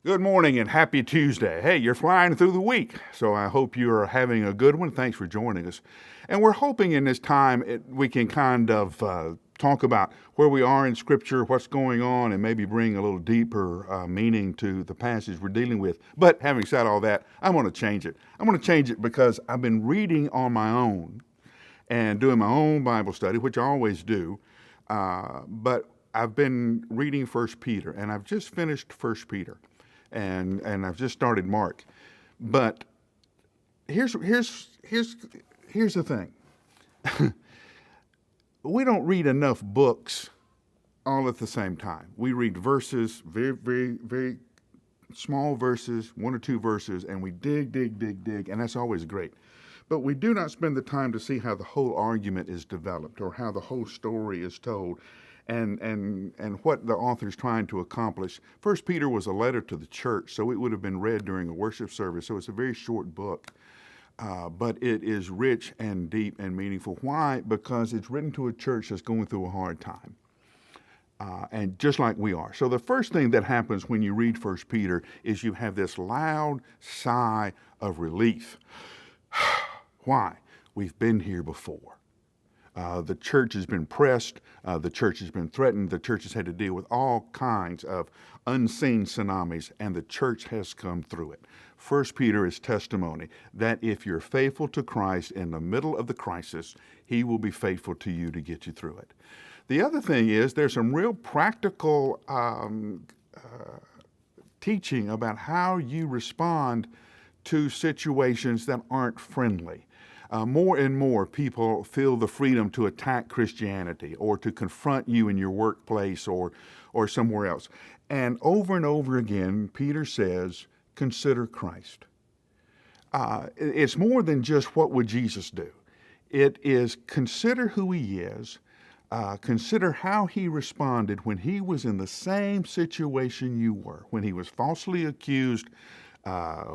Good morning and happy Tuesday. Hey, you're flying through the week, so I hope you are having a good one. Thanks for joining us. And we're hoping in this time we can kind of talk about where we are in Scripture, what's going on, and maybe bring a little deeper meaning to the passage we're dealing with. But having said all that, I'm going to change it. I'm going to change it because I've been reading on my own and doing my own Bible study, which I always do. But I've been reading 1 Peter, and I've just finished 1 Peter. And I've just started Mark. But here's the thing. We don't read enough books all at the same time. We read verses, very small verses, one or two verses, and we dig, and that's always great. But we do not spend the time to see how the whole argument is developed or how the whole story is told. And what the author is trying to accomplish. 1 Peter was a letter to the church, so it would have been read during a worship service. So it's a very short book, but it is rich and deep and meaningful. Why? Because it's written to a church that's going through a hard time, and just like we are. So the first thing that happens when you read 1 Peter is you have this loud sigh of relief. Why? We've been here before. The church has been pressed, the church has been threatened, the church has had to deal with all kinds of unseen tsunamis, and the church has come through it. 1 Peter is testimony that if you're faithful to Christ in the middle of the crisis, He will be faithful to you to get you through it. The other thing is there's some real practical teaching about how you respond to situations that aren't friendly. More and more people feel the freedom to attack Christianity or to confront you in your workplace or somewhere else. And over again, Peter says, consider Christ. It's more than just what would Jesus do. It is consider who He is, consider how He responded when He was in the same situation you were, when He was falsely accused,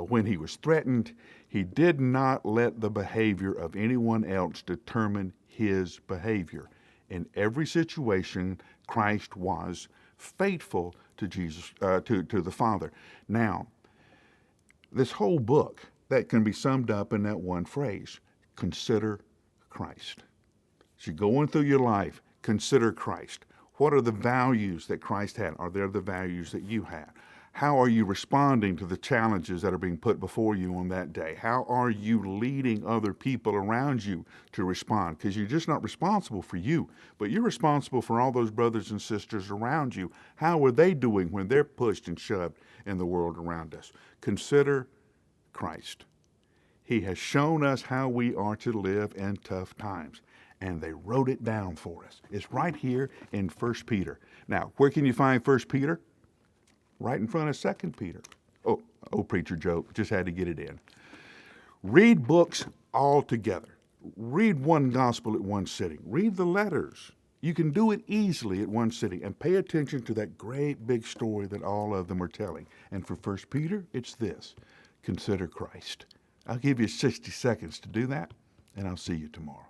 when He was threatened. He did not let the behavior of anyone else determine His behavior. In every situation, Christ was faithful to Jesus, to the Father. Now, this whole book, that can be summed up in that one phrase, consider Christ. As you're going through your life, consider Christ. What are the values that Christ had? Are there the values that you have? How are you responding to the challenges that are being put before you on that day? How are you leading other people around you to respond? Because you're just not responsible for you, but you're responsible for all those brothers and sisters around you. How are they doing when they're pushed and shoved in the world around us? Consider Christ. He has shown us how we are to live in tough times, and they wrote it down for us. It's right here in 1 Peter. Now, where can you find 1 Peter? Right in front of 2 Peter. Oh, preacher joke, just had to get it in. Read books all together. Read one gospel at one sitting. Read the letters. You can do it easily at one sitting, and pay attention to that great big story that all of them are telling. And for 1 Peter, it's this: consider Christ. I'll give you 60 seconds to do that, and I'll see you tomorrow.